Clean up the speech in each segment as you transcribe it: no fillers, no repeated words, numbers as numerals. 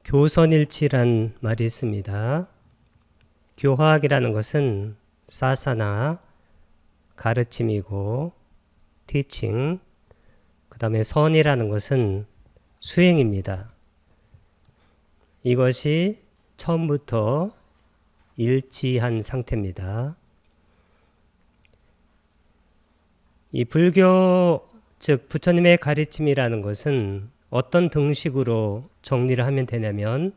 교선일치란 말이 있습니다. 교화학이라는 것은 사사나 가르침이고 teaching, 그 다음에 선이라는 것은 수행입니다. 이것이 처음부터 일치한 상태입니다. 이 불교, 즉 부처님의 가르침이라는 것은 어떤 등식으로 정리를 하면 되냐면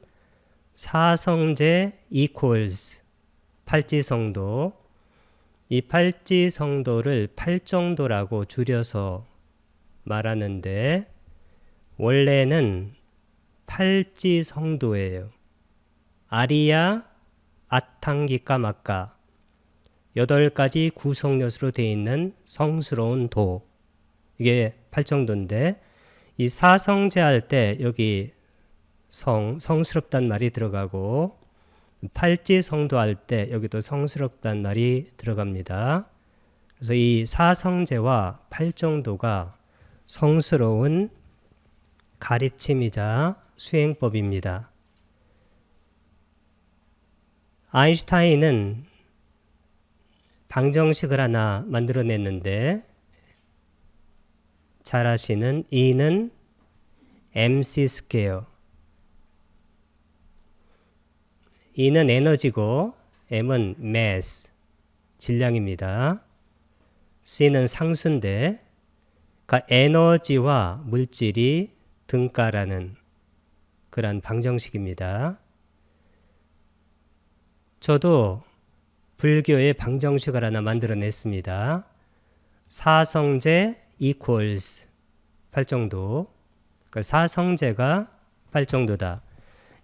사성제 equals 팔지성도, 이 팔지성도를 팔정도라고 줄여서 말하는데 원래는 팔지성도예요. 아리야, 아탕기까 막가 8가지 구성요소로 되어 있는 성스러운 도, 이게 팔정도인데 이 사성제 할 때 여기 성스럽단 말이 들어가고 팔지성도 할 때 여기도 성스럽단 말이 들어갑니다. 그래서 이 사성제와 팔정도가 성스러운 가르침이자 수행법입니다. 아인슈타인은 방정식을 하나 만들어냈는데 잘 아시는 E는 mc 스퀘어, E는 에너지고 M은 mass, 질량입니다. C는 상수인데 그러니까 에너지와 물질이 등가라는 그런 방정식입니다. 저도 불교의 방정식을 하나 만들어냈습니다. 사성제 equals 팔정도, 그러니까 사성제가 팔정도다.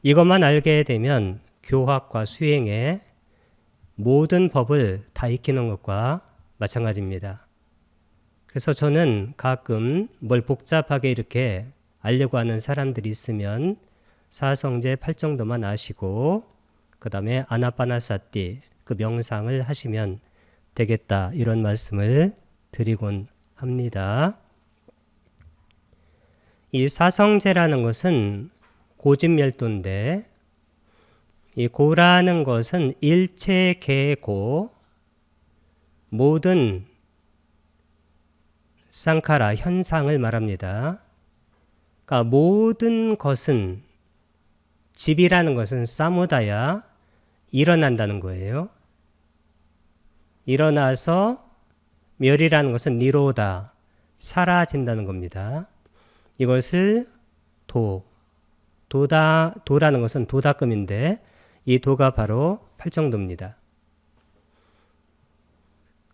이것만 알게 되면 교학과 수행의 모든 법을 다 익히는 것과 마찬가지입니다. 그래서 저는 가끔 뭘 복잡하게 이렇게 알려고 하는 사람들이 있으면 사성제 팔정도만 아시고 그 다음에 아나파나사티, 그 명상을 하시면 되겠다, 이런 말씀을 드리곤 합니다. 이 사성제라는 것은 고진멸도인데 이 고라는 것은 일체계고 모든 쌍카라, 현상을 말합니다. 그러니까 모든 것은, 집이라는 것은 사무다야, 일어난다는 거예요. 일어나서 멸이라는 것은 니로다, 사라진다는 겁니다. 이것을 도라는 것은 도다금인데 이 도가 바로 팔정도입니다.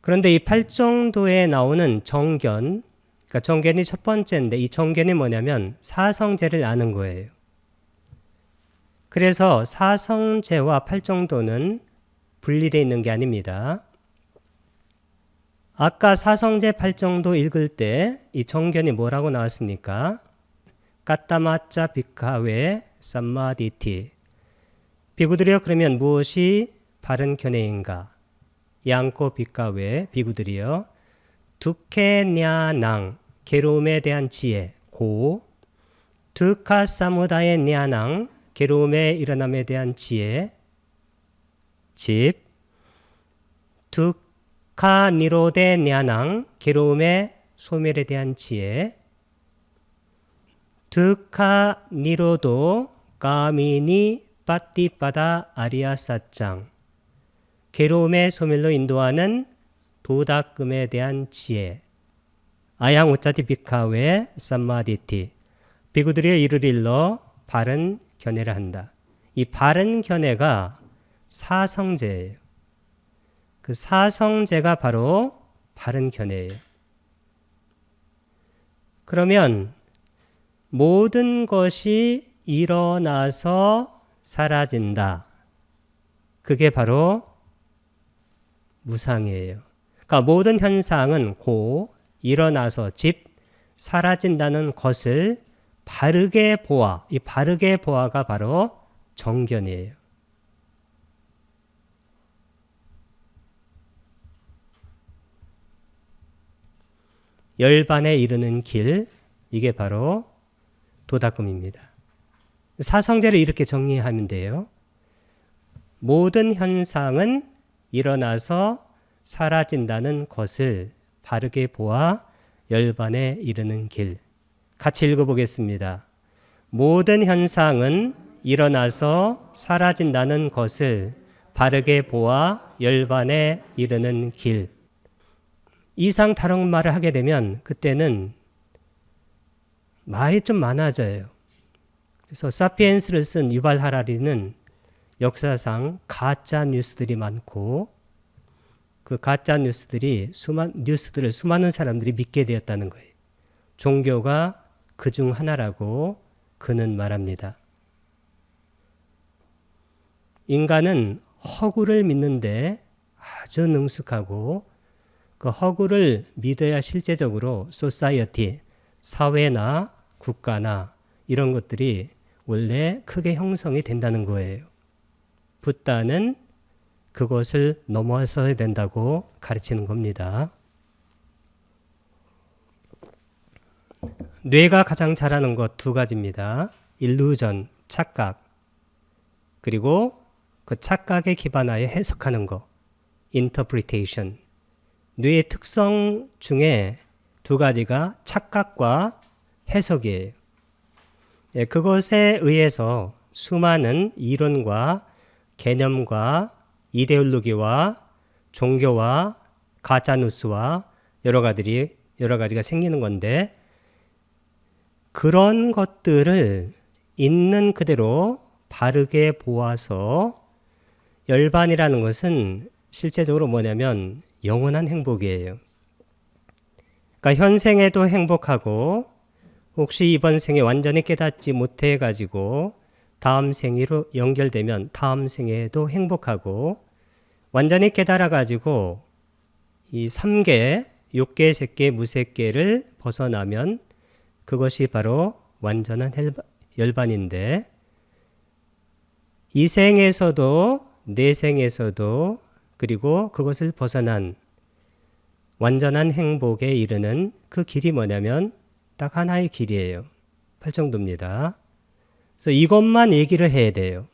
그런데 이 팔정도에 나오는 정견, 그러니까 정견이 첫 번째인데 이 정견이 뭐냐면 사성제를 아는 거예요. 그래서 사성제와 팔정도는 분리되어 있는 게 아닙니다. 아까 사성제 팔정도 읽을 때 이 정견이 뭐라고 나왔습니까? 까따마짜 비카웨 삼마디티. 비구들이여, 그러면 무엇이 바른 견해인가? 양코 비카웨, 비구들이여, 두케냐낭, 괴로움에 대한 지혜, 고, 두카사무다의 냐낭, 괴로움의 일어남에 대한 지혜, 집, 두카니로데 냐낭, 괴로움의 소멸에 대한 지혜, 두카니로도 가미니 빠띠빠다 아리아사짱, 괴로움의 소멸로 인도하는 도다금에 대한 지혜, 아양 오짜티 비카웨 삼마디티, 비구들이 이를 일러 바른 견해를 한다. 이 바른 견해가 사성제예요. 그 사성제가 바로 바른 견해예요. 그러면 모든 것이 일어나서 사라진다. 그게 바로 무상이에요. 그러니까 모든 현상은 고, 일어나서 집, 사라진다는 것을 바르게 보아, 이 바르게 보아가 바로 정견이에요. 열반에 이르는 길, 이게 바로 도다금입니다. 사성제를 이렇게 정리하면 돼요. 모든 현상은 일어나서 사라진다는 것을 바르게 보아 열반에 이르는 길. 같이 읽어보겠습니다. 모든 현상은 일어나서 사라진다는 것을 바르게 보아 열반에 이르는 길. 이상 다른 말을 하게 되면 그때는 말이 좀 많아져요. 그래서 사피엔스를 쓴 유발 하라리는 역사상 가짜 뉴스들이 많고 그 가짜 뉴스들을 수많은 사람들이 믿게 되었다는 거예요. 종교가 그중 하나라고 그는 말합니다. 인간은 허구를 믿는데 아주 능숙하고 그 허구를 믿어야 실제적으로 소사이어티, 사회나 국가나 이런 것들이 원래 크게 형성이 된다는 거예요. 붓다는 그것을 넘어서야 된다고 가르치는 겁니다. 뇌가 가장 잘하는 것 두 가지입니다. 일루전, 착각. 그리고 그 착각에 기반하여 해석하는 것, interpretation. 뇌의 특성 중에 두 가지가 착각과 해석이에요. 그것에 의해서 수많은 이론과 개념과 이데올로기와 종교와 가짜뉴스와 여러 가지가 생기는 건데 그런 것들을 있는 그대로 바르게 보아서 열반이라는 것은 실제적으로 뭐냐면 영원한 행복이에요. 그러니까 현생에도 행복하고 혹시 이번 생에 완전히 깨닫지 못해 가지고 다음 생으로 연결되면 다음 생에도 행복하고 완전히 깨달아 가지고 이 3계, 욕계, 색계, 무색계를 벗어나면 그것이 바로 완전한 열반인데 이 생에서도 내생에서도 그리고 그것을 벗어난 완전한 행복에 이르는 그 길이 뭐냐면 딱 하나의 길이에요. 팔정도입니다. 그래서 이것만 얘기를 해야 돼요.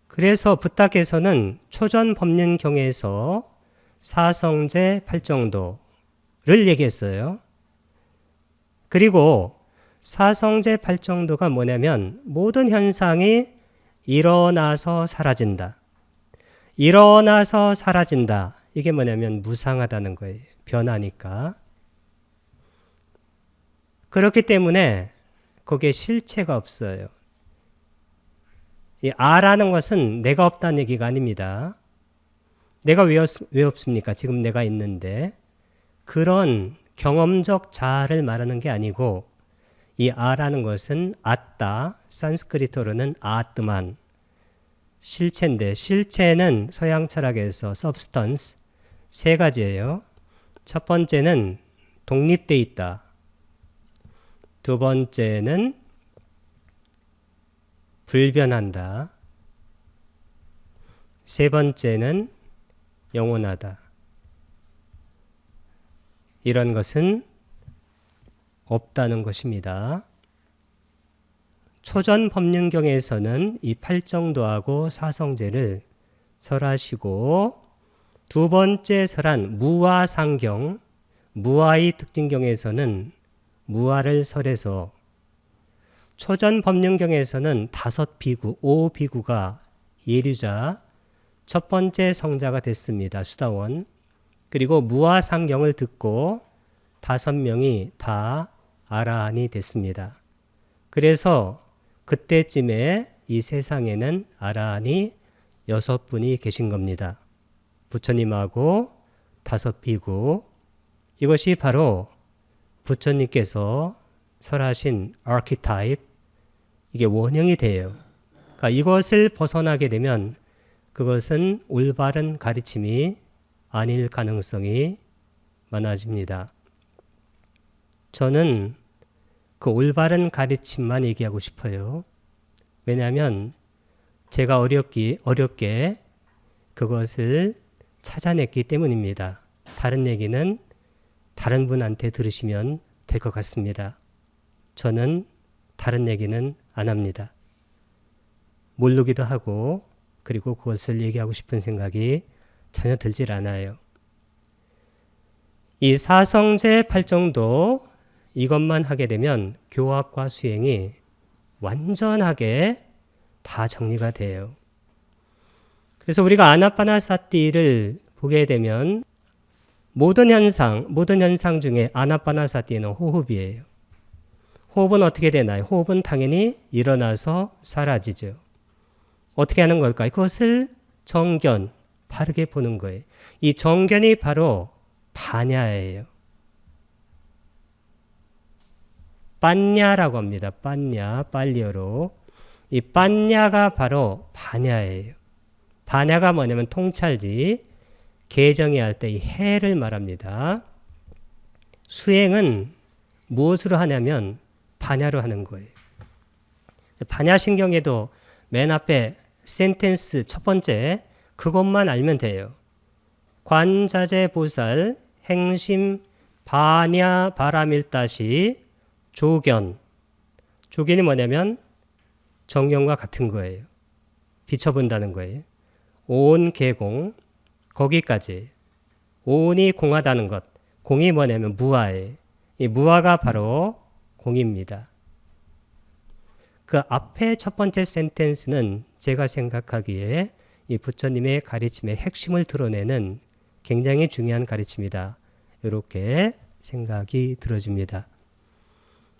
그래서 부탁에서는 초전법륜경에서 사성제 팔정도를 얘기했어요. 그리고 사성제 팔정도가 뭐냐면 모든 현상이 일어나서 사라진다. 일어나서 사라진다. 이게 뭐냐면 무상하다는 거예요. 변하니까. 그렇기 때문에 거기에 실체가 없어요. 이 아라는 것은 내가 없다는 얘기가 아닙니다. 내가 왜 없습니까? 지금 내가 있는데. 그런 경험적 자아를 말하는 게 아니고 이 아라는 것은 아따, 산스크리트어로는 아트만, 실체인데 실체는 서양 철학에서 substance 세 가지예요. 첫 번째는 독립돼 있다. 두 번째는 불변한다. 세 번째는 영원하다. 이런 것은 없다는 것입니다. 초전법륜경에서는 이 팔정도하고 사성제를 설하시고 두 번째 설한 무아상경, 무아의 특징경에서는 무아를 설해서 초전법륜경에서는 5비구, 5비구가 예류자 첫 번째 성자가 됐습니다. 수다원. 그리고 무아상경을 듣고 5명이 다 아라한이 됐습니다. 그래서 그때쯤에 이 세상에는 아라한이 6분이 계신 겁니다. 부처님하고 5비구. 이것이 바로 부처님께서 설하신 아키타입, 이게 원형이 돼요. 그러니까 이것을 벗어나게 되면 그것은 올바른 가르침이 아닐 가능성이 많아집니다. 저는 그 올바른 가르침만 얘기하고 싶어요. 왜냐하면 제가 어렵게 그것을 찾아냈기 때문입니다. 다른 얘기는 다른 분한테 들으시면 될 것 같습니다. 저는 다른 얘기는 안 합니다. 모르기도 하고 그리고 그것을 얘기하고 싶은 생각이 전혀 들질 않아요. 이 사성제 8정도 이것만 하게 되면 교학과 수행이 완전하게 다 정리가 돼요. 그래서 우리가 아나파나사티를 보게 되면 모든 현상 중에 아나파나사티는 호흡이에요. 호흡은 어떻게 되나요? 호흡은 당연히 일어나서 사라지죠. 어떻게 하는 걸까요? 그것을 정견, 바르게 보는 거예요. 이 정견이 바로 파냐예요. 빠냐라고 합니다. 빠냐, 빨리어로. 이 빠냐가 바로 파냐예요. 파냐가 뭐냐면 통찰지, 개정이 할 때 이 해를 말합니다. 수행은 무엇으로 하냐면 파냐로 하는 거예요. 파냐신경에도 맨 앞에 센텐스 첫 번째 그것만 알면 돼요. 관자재 보살 행심 파냐 바라밀다시 조견. 조견이 뭐냐면 정견과 같은 거예요. 비춰본다는 거예요. 온 개공 거기까지. 온이 공하다는 것. 공이 뭐냐면 무아예요. 이 무아가 바로 공입니다. 그 앞에 첫 번째 센텐스는 제가 생각하기에 이 부처님의 가르침의 핵심을 드러내는 굉장히 중요한 가르침이다. 이렇게 생각이 들어집니다.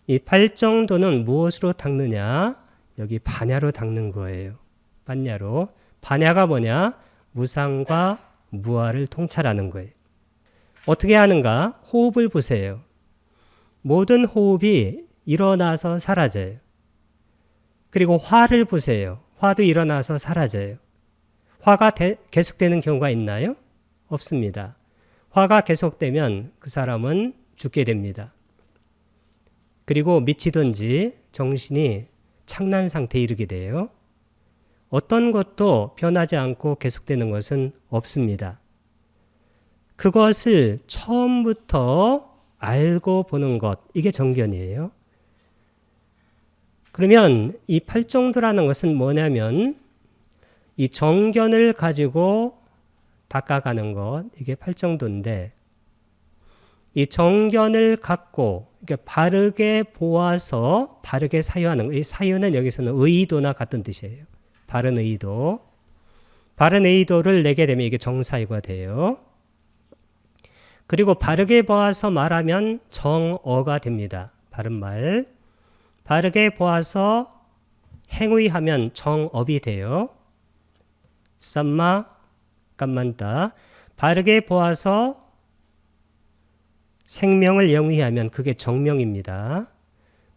이 팔정도는 무엇으로 닦느냐? 여기 반야로 닦는 거예요. 반야로. 반야가 뭐냐? 무상과 무아를 통찰하는 거예요. 어떻게 하는가? 호흡을 보세요. 모든 호흡이 일어나서 사라져요. 그리고 화를 보세요. 화도 일어나서 사라져요. 화가 계속되는 경우가 있나요? 없습니다. 화가 계속되면 그 사람은 죽게 됩니다. 그리고 미치든지 정신이 착란 상태에 이르게 돼요. 어떤 것도 변하지 않고 계속되는 것은 없습니다. 그것을 처음부터 알고 보는 것, 이게 정견이에요. 그러면 이 팔정도라는 것은 뭐냐면 이 정견을 가지고 닦아가는 것, 이게 팔정도인데 이 정견을 갖고 이렇게 바르게 보아서 바르게 사유하는 것, 이 사유는 여기서는 의도나 같은 뜻이에요. 바른 의도. 바른 의도를 내게 되면 이게 정사유가 돼요. 그리고 바르게 보아서 말하면 정어가 됩니다. 바른 말. 바르게 보아서 행위하면 정업이 돼요. 쌈마 깜만다. 바르게 보아서 생명을 영위하면 그게 정명입니다.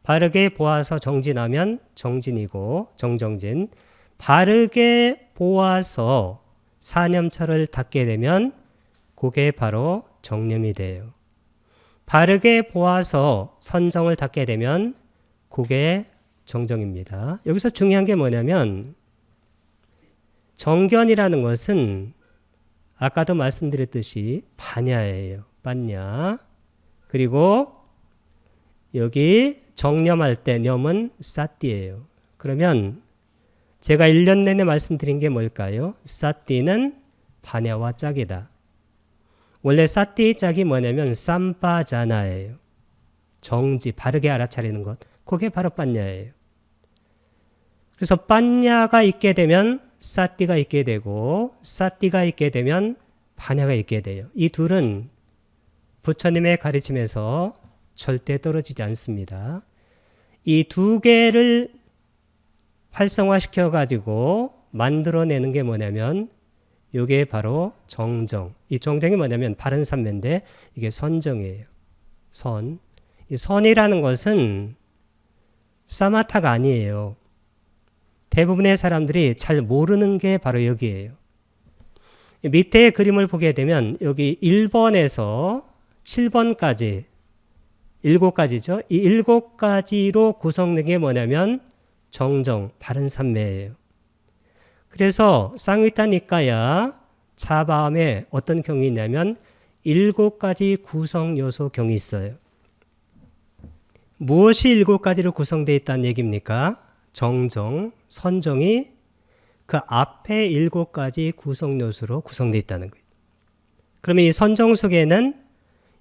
바르게 보아서 정진하면 정진이고 정정진. 바르게 보아서 사념처를 닦게 되면 그게 바로 정념이 돼요. 바르게 보아서 선정을 닦게 되면 그게 정정입니다. 여기서 중요한 게 뭐냐면 정견이라는 것은 아까도 말씀드렸듯이 반야예요. 반야. 그리고 여기 정념할 때 념은 사띠예요. 그러면 제가 1년 내내 말씀드린 게 뭘까요? 사띠는 반야와 짝이다. 원래 사띠 짝이 뭐냐면 쌈빠자나예요. 정지, 바르게 알아차리는 것. 그게 바로 반야예요. 그래서 반야가 있게 되면 사띠가 있게 되고 사띠가 있게 되면 반야가 있게 돼요. 이 둘은 부처님의 가르침에서 절대 떨어지지 않습니다. 이 두 개를 활성화시켜 가지고 만들어내는 게 뭐냐면 이게 바로 정정. 이 정정이 뭐냐면 바른 삼매인데 이게 선정이에요. 선. 이 선이라는 것은 사마타가 아니에요. 대부분의 사람들이 잘 모르는 게 바로 여기에요. 밑에 그림을 보게 되면 여기 1번에서 7번까지 7가지죠. 이 7가지로 구성된 게 뭐냐면 정정, 바른 삼매예요. 그래서 쌍위타 니까야 차바암에 어떤 경이 있냐면 7가지 구성 요소 경이 있어요. 무엇이 7가지로 구성되어 있다는 얘기입니까? 정정, 선정이 그 앞에 7가지 구성 요소로 구성되어 있다는 거예요. 그러면 이 선정 속에는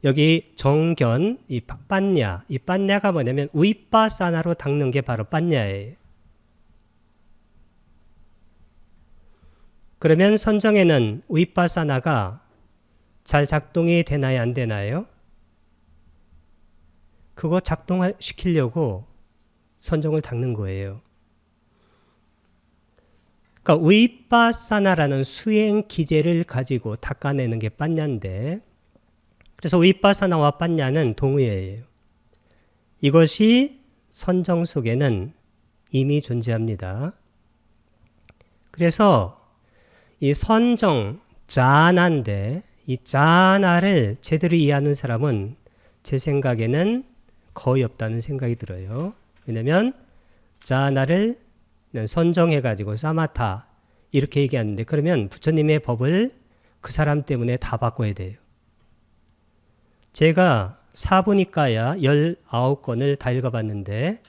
여기 정견, 이 빤냐, 이 빤냐가 뭐냐면 위빠사나로 닦는 게 바로 빤냐예요. 그러면 선정에는 위빠사나가 잘 작동이 되나요, 안 되나요? 그거 작동시키려고 선정을 닦는 거예요. 그러니까 위빠사나라는 수행 기제를 가지고 닦아내는 게 빤냐인데, 그래서 위빠사나와 빤냐는 동의어예요. 이것이 선정 속에는 이미 존재합니다. 그래서 이 선정, 자나인데 이 자나를 제대로 이해하는 사람은 제 생각에는 거의 없다는 생각이 들어요. 왜냐하면 자나를 선정해가지고 사마타 이렇게 얘기하는데, 그러면 부처님의 법을 그 사람 때문에 다 바꿔야 돼요. 제가 사부니까야 19권을 다 읽어봤는데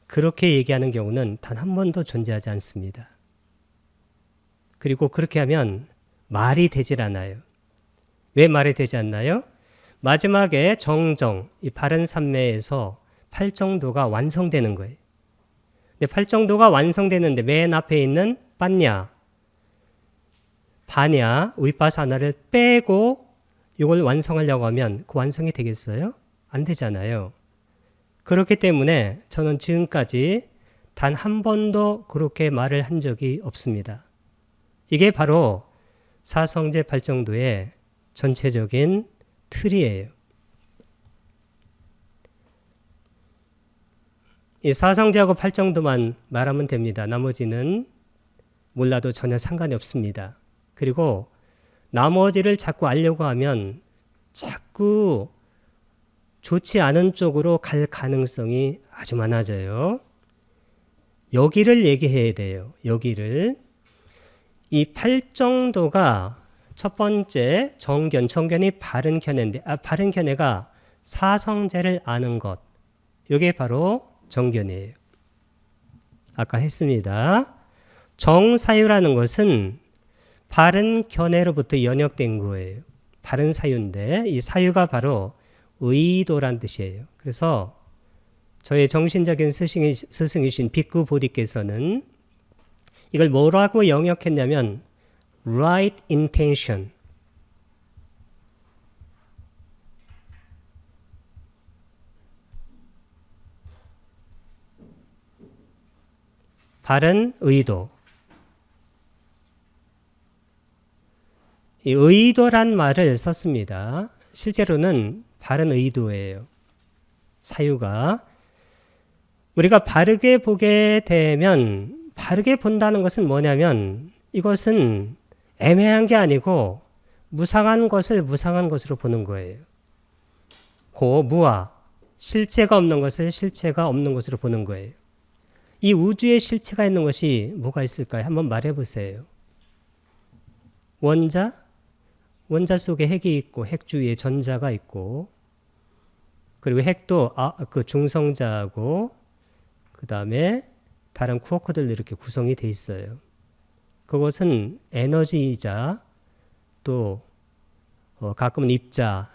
그렇게 얘기하는 경우는 단 한 번도 존재하지 않습니다. 그리고 그렇게 하면 말이 되질 않아요. 왜 말이 되지 않나요? 마지막에 정정, 이 바른 삼매에서 팔정도가 완성되는 거예요. 근데 팔정도가 완성되는데 맨 앞에 있는 빤냐, 바냐, 위빠사나를 빼고 이걸 완성하려고 하면 그 완성이 되겠어요? 안 되잖아요. 그렇기 때문에 저는 지금까지 단 한 번도 그렇게 말을 한 적이 없습니다. 이게 바로 사성제 팔정도의 전체적인 틀이에요. 이 사성제하고 팔정도만 말하면 됩니다. 나머지는 몰라도 전혀 상관이 없습니다. 그리고 나머지를 자꾸 알려고 하면 자꾸 좋지 않은 쪽으로 갈 가능성이 아주 많아져요. 여기를 얘기해야 돼요. 여기를. 이 팔정도가 첫 번째 정견이 바른 견해인데, 바른 견해가 사성제를 아는 것. 이게 바로 정견이에요. 아까 했습니다. 정사유라는 것은 바른 견해로부터 연역된 거예요. 바른 사유인데 이 사유가 바로 의도란 뜻이에요. 그래서 저의 정신적인 스승이신 빅구 보디께서는 이걸 뭐라고 영역했냐면 right intention, 바른 의도. 이 의도란 말을 썼습니다. 실제로는 바른 의도예요. 사유가. 우리가 바르게 보게 되면, 바르게 본다는 것은 뭐냐면 이것은 애매한 게 아니고 무상한 것을 무상한 것으로 보는 거예요. 무아, 실체가 없는 것을 실체가 없는 것으로 보는 거예요. 이 우주에 실체가 있는 것이 뭐가 있을까요? 한번 말해 보세요. 원자 속에 핵이 있고 핵 주위에 전자가 있고, 그리고 핵도 그 중성자하고 그 다음에 다른 쿠어크들로 이렇게 구성이 돼 있어요. 그것은 에너지이자 또 가끔은 입자로,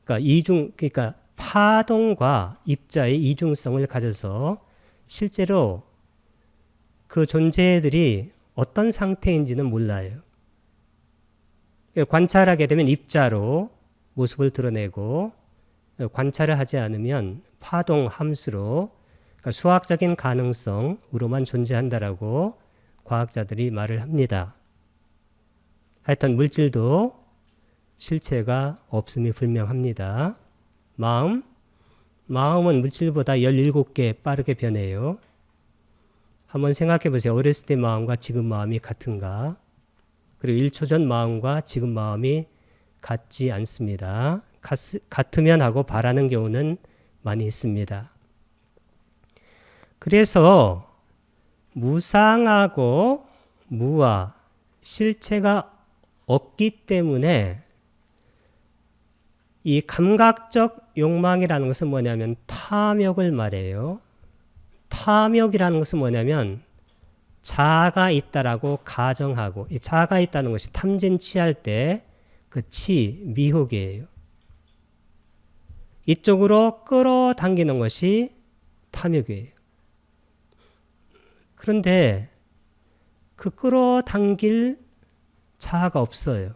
그러니까 파동과 입자의 이중성을 가져서 실제로 그 존재들이 어떤 상태인지는 몰라요. 관찰하게 되면 입자로 모습을 드러내고, 관찰을 하지 않으면 파동 함수로, 그러니까 수학적인 가능성으로만 존재한다라고 과학자들이 말을 합니다. 하여튼 물질도 실체가 없음이 분명합니다. 마음은 물질보다 17개 빠르게 변해요. 한번 생각해 보세요. 어렸을 때 마음과 지금 마음이 같은가? 그리고 1초 전 마음과 지금 마음이 같지 않습니다. 같으면 하고 바라는 경우는 많이 있습니다. 그래서 무상하고 무아, 실체가 없기 때문에 이 감각적 욕망이라는 것은 뭐냐면 탐욕을 말해요. 탐욕이라는 것은 뭐냐면 자아가 있다라고 가정하고, 이 자아가 있다는 것이 탐진치할 때 그 미혹이에요. 이쪽으로 끌어당기는 것이 탐욕이에요. 그런데 그 끌어당길 자아가 없어요.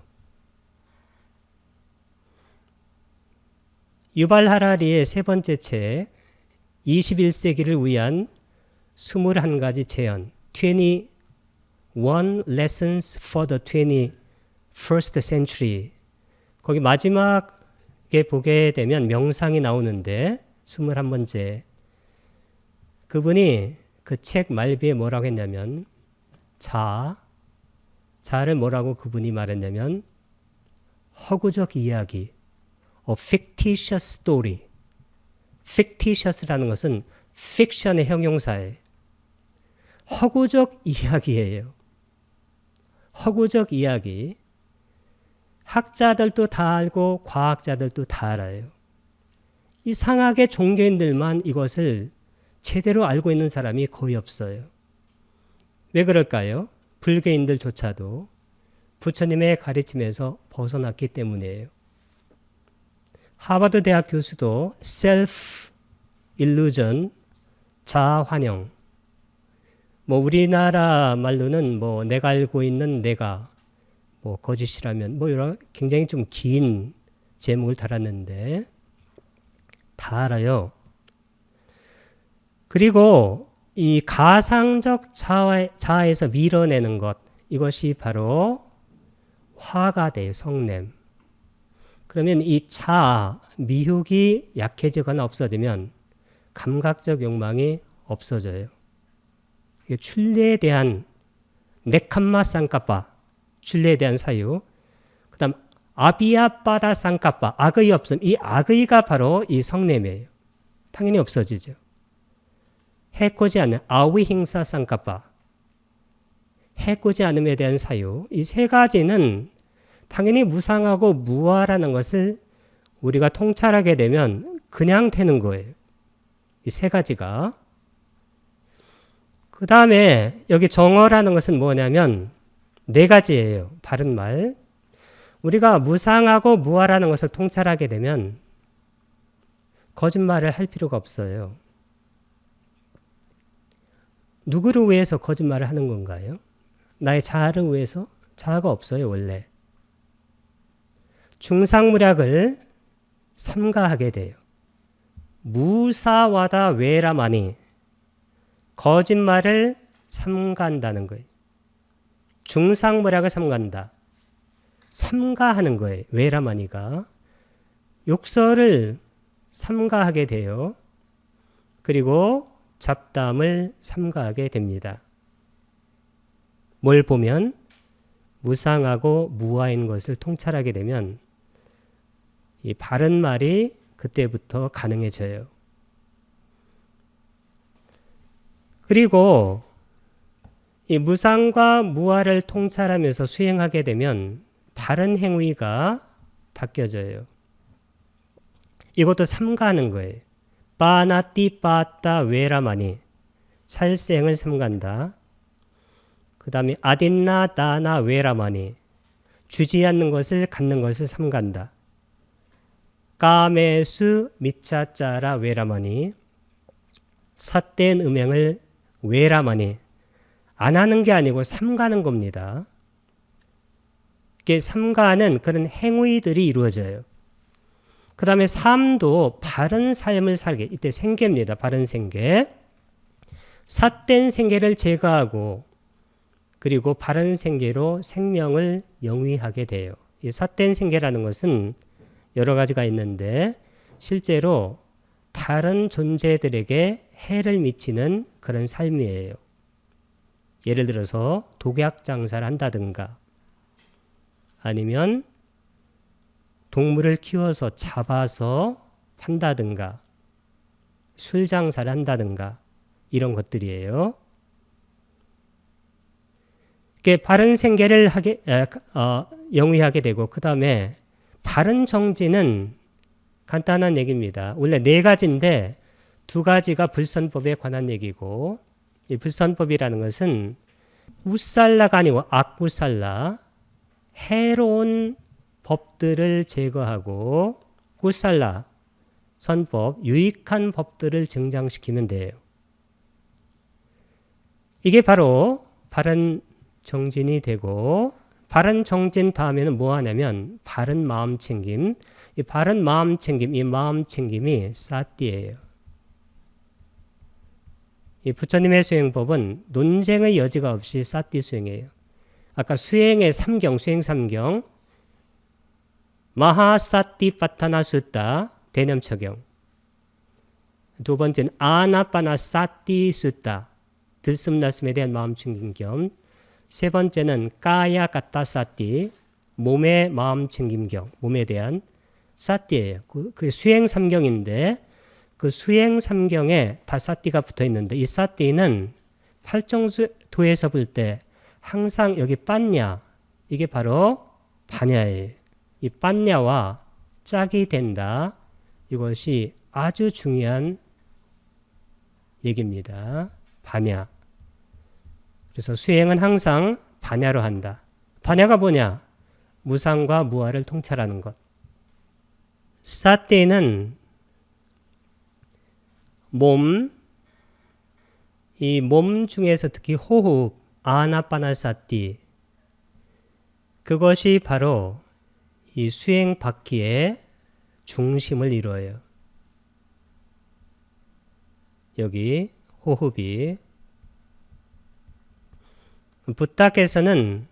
유발 하라리의 세 번째 책 21세기를 위한 21가지 제언 21 Lessons for the 21st Century, 거기 마지막에 보게 되면 명상이 나오는데 21번째, 그분이 그 책 말비에 뭐라고 했냐면 자아를 뭐라고 그분이 말했냐면 허구적 이야기, a fictitious story. fictitious라는 것은 fiction의 형용사예요. 허구적 이야기예요. 허구적 이야기. 학자들도 다 알고 과학자들도 다 알아요. 이상하게 종교인들만 이것을 제대로 알고 있는 사람이 거의 없어요. 왜 그럴까요? 불교인들조차도 부처님의 가르침에서 벗어났기 때문이에요. 하버드 대학 교수도 self illusion, 자아 환영, 뭐 우리나라 말로는 뭐 내가 알고 있는 내가 뭐 거짓이라면 뭐 이런 굉장히 좀 긴 제목을 달았는데 다 알아요. 그리고 이 가상적 자아에서 밀어내는 것, 이것이 바로 화가 돼요. 성냄. 그러면 이 자아, 미혹이 약해지거나 없어지면 감각적 욕망이 없어져요. 출래에 대한 네캄마 쌍까빠, 출래에 대한 사유. 그 다음 아비아빠다 쌍까빠, 악의 없음. 이 악의가 바로 이 성냄이에요. 당연히 없어지죠. 해코지 않는 아위행사 쌍까빠, 해코지 않음에 대한 사유. 이 세 가지는 당연히 무상하고 무아라는 것을 우리가 통찰하게 되면 그냥 되는 거예요. 이 세 가지가. 그 다음에 여기 정어라는 것은 뭐냐면 네 가지예요. 바른 말. 우리가 무상하고 무아라는 것을 통찰하게 되면 거짓말을 할 필요가 없어요. 누구를 위해서 거짓말을 하는 건가요? 나의 자아를 위해서? 자아가 없어요, 원래. 중상무략을 삼가하게 돼요. 무사와다 외라마니, 거짓말을 삼가한다는 거예요. 중상무략을 삼간다. 삼가하는 거예요. 외라마니가. 욕설을 삼가하게 돼요. 그리고 잡담을 삼가하게 됩니다. 뭘 보면 무상하고 무아인 것을 통찰하게 되면 이 바른 말이 그때부터 가능해져요. 그리고 이 무상과 무아를 통찰하면서 수행하게 되면 바른 행위가 바뀌어져요. 이것도 삼가하는 거예요. 빠나띠 빠따 외라마니, 살생을 삼간다. 그 다음에 아딘나 다나 외라마니, 주지 않는 것을 갖는 것을 삼간다. 까메수 미차짜라 외라마니, 삿된 음행을 외라마니, 안 하는 게 아니고 삼가는 겁니다. 이게 삼가하는 그런 행위들이 이루어져요. 그 다음에 삶도 바른 삶을 살게, 이때 생계입니다. 바른 생계. 삿된 생계를 제거하고 그리고 바른 생계로 생명을 영위하게 돼요. 이 삿된 생계라는 것은 여러 가지가 있는데 실제로 다른 존재들에게 해를 미치는 그런 삶이에요. 예를 들어서 독약 장사를 한다든가 아니면 동물을 키워서 잡아서 판다든가 술 장사를 한다든가 이런 것들이에요. 바른 생계를 영위하게 되고 그 다음에 바른 정지는 간단한 얘기입니다. 원래 네 가지인데 두 가지가 불선법에 관한 얘기고, 이 불선법이라는 것은 우살라가 아니고 악우살라, 해로운 법들을 제거하고 구살라, 선법, 유익한 법들을 증장시키면 돼요. 이게 바로 바른 정진이 되고, 바른 정진 다음에는 뭐 하냐면 바른 마음 챙김. 이 바른 마음 챙김, 이 마음 챙김이 사띠예요. 이 부처님의 수행법은 논쟁의 여지가 없이 사띠 수행이에요. 아까 수행의 삼경, 수행 삼경, 마하사띠파타나 숫다, 대념처경. 두 번째는 아나파나사띠 숫다, 들숨날숨에 대한 마음 챙김경. 세 번째는 까야가타사띠, 몸의 마음 챙김경, 몸에 대한 사띠예요. 그 수행 삼경인데 그 수행 삼경에 다 사띠가 붙어 있는데, 이 사띠는 팔정도에서 볼 때 항상 여기 빤냐, 이게 바로 반야예요. 이 빤냐와 짝이 된다. 이것이 아주 중요한 얘기입니다. 반야. 그래서 수행은 항상 반야로 한다. 반야가 뭐냐? 무상과 무아를 통찰하는 것. 사띠는 몸, 이 몸 중에서 특히 호흡, 아나파나사띠, 그것이 바로 이 수행 바퀴의 중심을 이루어요. 여기 호흡이. 부탁에서는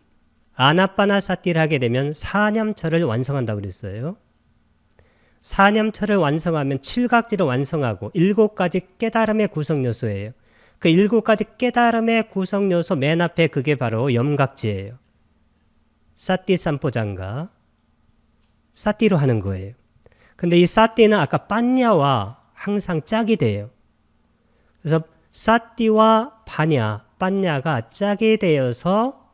아나파나사띠를 하게 되면 사념처를 완성한다고 그랬어요. 사념처를 완성하면 칠각지를 완성하고 7가지 깨달음의 구성요소예요. 그 7가지 깨달음의 구성요소 맨 앞에 그게 바로 염각지예요. 사띠 삼포장가. 사띠로 하는 거예요. 근데 이 사띠는 아까 빤냐와 항상 짝이 돼요. 그래서 사띠와 파냐, 빤냐가 짝이 되어서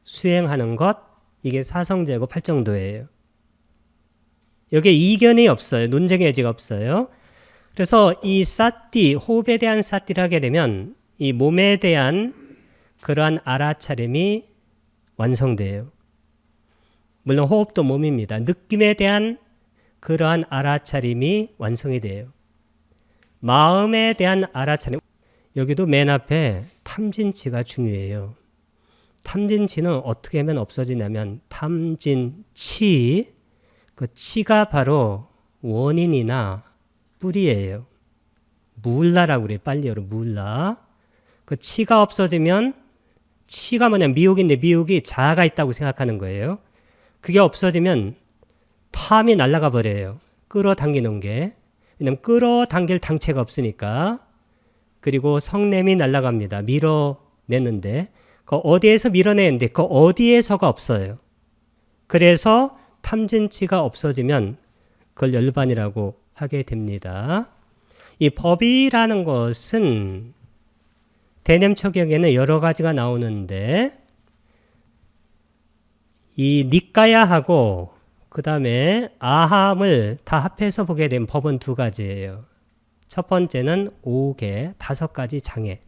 수행하는 것, 이게 사성제고 팔정도예요. 여기에 이견이 없어요. 논쟁의 여지가 없어요. 그래서 이 사띠, 호흡에 대한 사띠를 하게 되면 이 몸에 대한 그러한 알아차림이 완성돼요. 물론 호흡도 몸입니다. 느낌에 대한 그러한 알아차림이 완성이 돼요. 마음에 대한 알아차림, 여기도 맨 앞에 탐진치가 중요해요. 탐진치는 어떻게 하면 없어지냐면 탐진치, 그 치가 바로 원인이나 뿌리예요. 무울라라고 그래요. 빨리어로 무울라. 그 치가 없어지면, 치가 뭐냐, 미혹인데 미혹이 자아가 있다고 생각하는 거예요. 그게 없어지면 탐이 날아가 버려요. 끌어당기는 게. 왜냐면 끌어당길 당체가 없으니까. 그리고 성냄이 날아갑니다. 밀어내는데 그 어디에서 밀어내는데 그 어디에서가 없어요. 그래서 탐진치가 없어지면 그걸 열반이라고 하게 됩니다. 이 법이라는 것은 대념처경에는 여러 가지가 나오는데, 이 니까야하고 그 다음에 아함을 다 합해서 보게 되면 법은 두 가지예요. 첫 번째는 5개, 5가지 장애.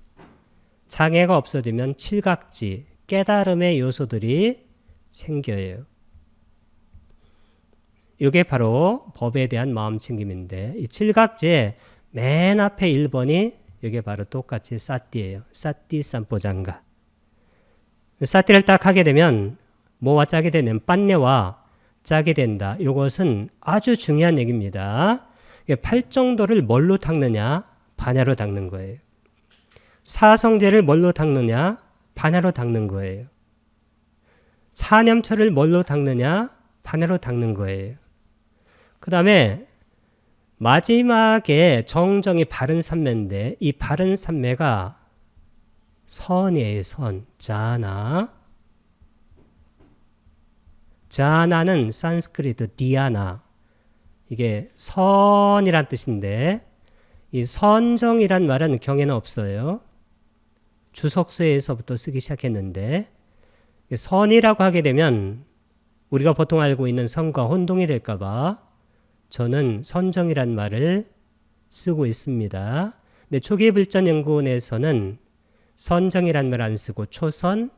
장애가 없어지면 칠각지, 깨달음의 요소들이 생겨요. 이게 바로 법에 대한 마음 챙김인데, 이 칠각지의 맨 앞에 1번이 이게 바로 똑같이 사띠예요. 사띠 삼포장가. 사띠를 딱 하게 되면 뭐와 짝이 되면 빤네와 짝이 된다. 이것은 아주 중요한 얘기입니다. 팔정도를 뭘로 닦느냐? 반야로 닦는 거예요. 사성제를 뭘로 닦느냐? 반야로 닦는 거예요. 사념처를 뭘로 닦느냐? 반야로 닦는 거예요. 그 다음에 마지막에 정정이 바른 삼매인데, 이 바른 삼매가 선이에요. 선. 자나. 자나는 산스크리트 디아나. 이게 선이란 뜻인데, 이 선정이란 말은 경에는 없어요. 주석서에서부터 쓰기 시작했는데, 선이라고 하게 되면 우리가 보통 알고 있는 선과 혼동이 될까봐 저는 선정이란 말을 쓰고 있습니다. 근데 초기불전연구원에서는 선정이란 말 안 쓰고 초선,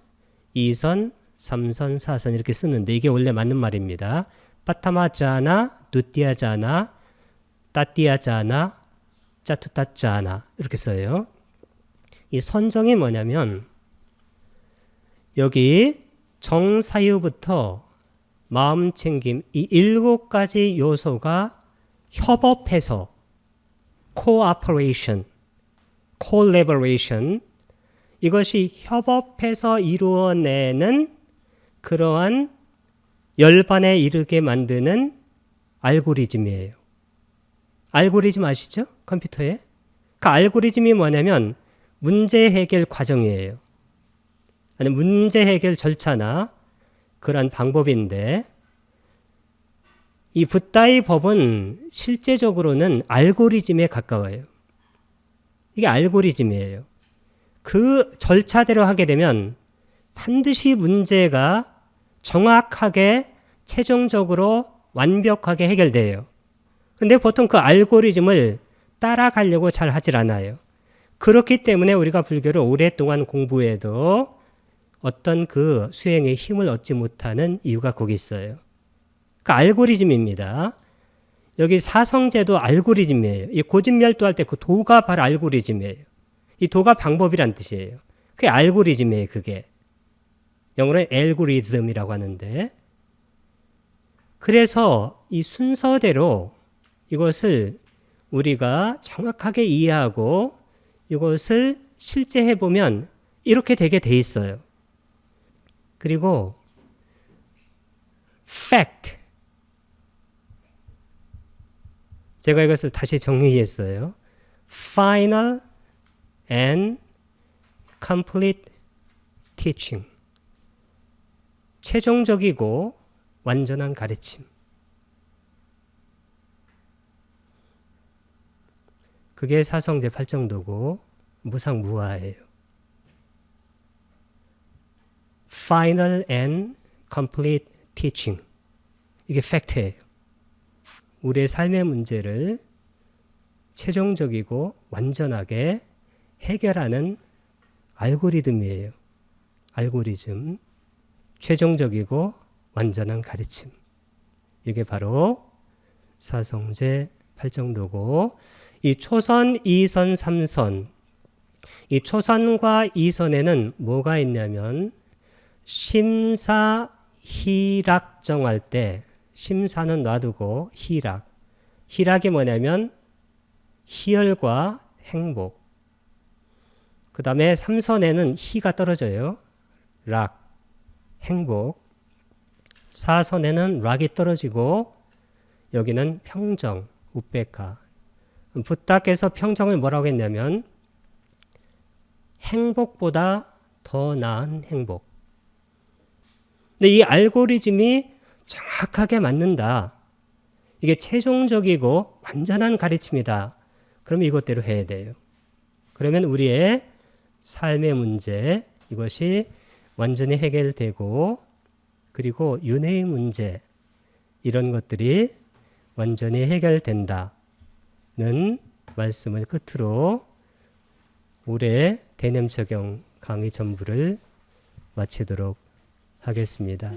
2선, 3선, 4선 이렇게 쓰는데 이게 원래 맞는 말입니다. 빠타마자나, 두띠아자나, 따띠아자나, 짜투따자나 이렇게 써요. 이 선정이 뭐냐면 여기 정사유부터 마음챙김 이 7가지 요소가 협업해서 cooperation, collaboration 이것이 협업해서 이루어내는 그러한 열반에 이르게 만드는 알고리즘이에요. 알고리즘 아시죠? 컴퓨터에. 그 알고리즘이 뭐냐면 문제 해결 과정이에요. 아니 문제 해결 절차나 그런 방법인데 이 붓다의 법은 실제적으로는 알고리즘에 가까워요. 이게 알고리즘이에요. 그 절차대로 하게 되면 반드시 문제가 정확하게 최종적으로 완벽하게 해결돼요. 근데 보통 그 알고리즘을 따라가려고 잘 하질 않아요. 그렇기 때문에 우리가 불교를 오랫동안 공부해도 어떤 그 수행의 힘을 얻지 못하는 이유가 거기 있어요. 그 알고리즘입니다. 여기 사성제도 알고리즘이에요. 이 고진멸도할 때 그 도가 바로 알고리즘이에요. 이 도가 방법이란 뜻이에요. 그게 알고리즘이에요. 그게. 영어로는 알고리즘이라고 하는데 그래서 이 순서대로 이것을 우리가 정확하게 이해하고 이것을 실제 해보면 이렇게 되게 돼 있어요. 그리고 fact 제가 이것을 다시 정리했어요. Final and complete teaching 최종적이고 완전한 가르침 그게 사성제 8정도고 무상무화예요. Final and complete teaching 이게 팩트예요. 우리의 삶의 문제를 최종적이고 완전하게 해결하는 알고리즘이에요. 알고리즘 최종적이고 완전한 가르침 이게 바로 사성제 8정도고 이 초선, 2선, 3선 이 초선과 2선에는 뭐가 있냐면 심사, 희락 정할 때 심사는 놔두고 희락이 뭐냐면 희열과 행복 그 다음에 3선에는 희가 떨어져요. 락, 행복 4선에는 락이 떨어지고 여기는 평정, 우베카 붓다께서 평정을 뭐라고 했냐면 행복보다 더 나은 행복 근데 이 알고리즘이 정확하게 맞는다. 이게 최종적이고 완전한 가르침이다. 그러면 이것대로 해야 돼요. 그러면 우리의 삶의 문제 이것이 완전히 해결되고 그리고 윤회의 문제 이런 것들이 완전히 해결된다는 말씀을 끝으로 올해 대념적용 강의 전부를 마치도록 하겠습니다.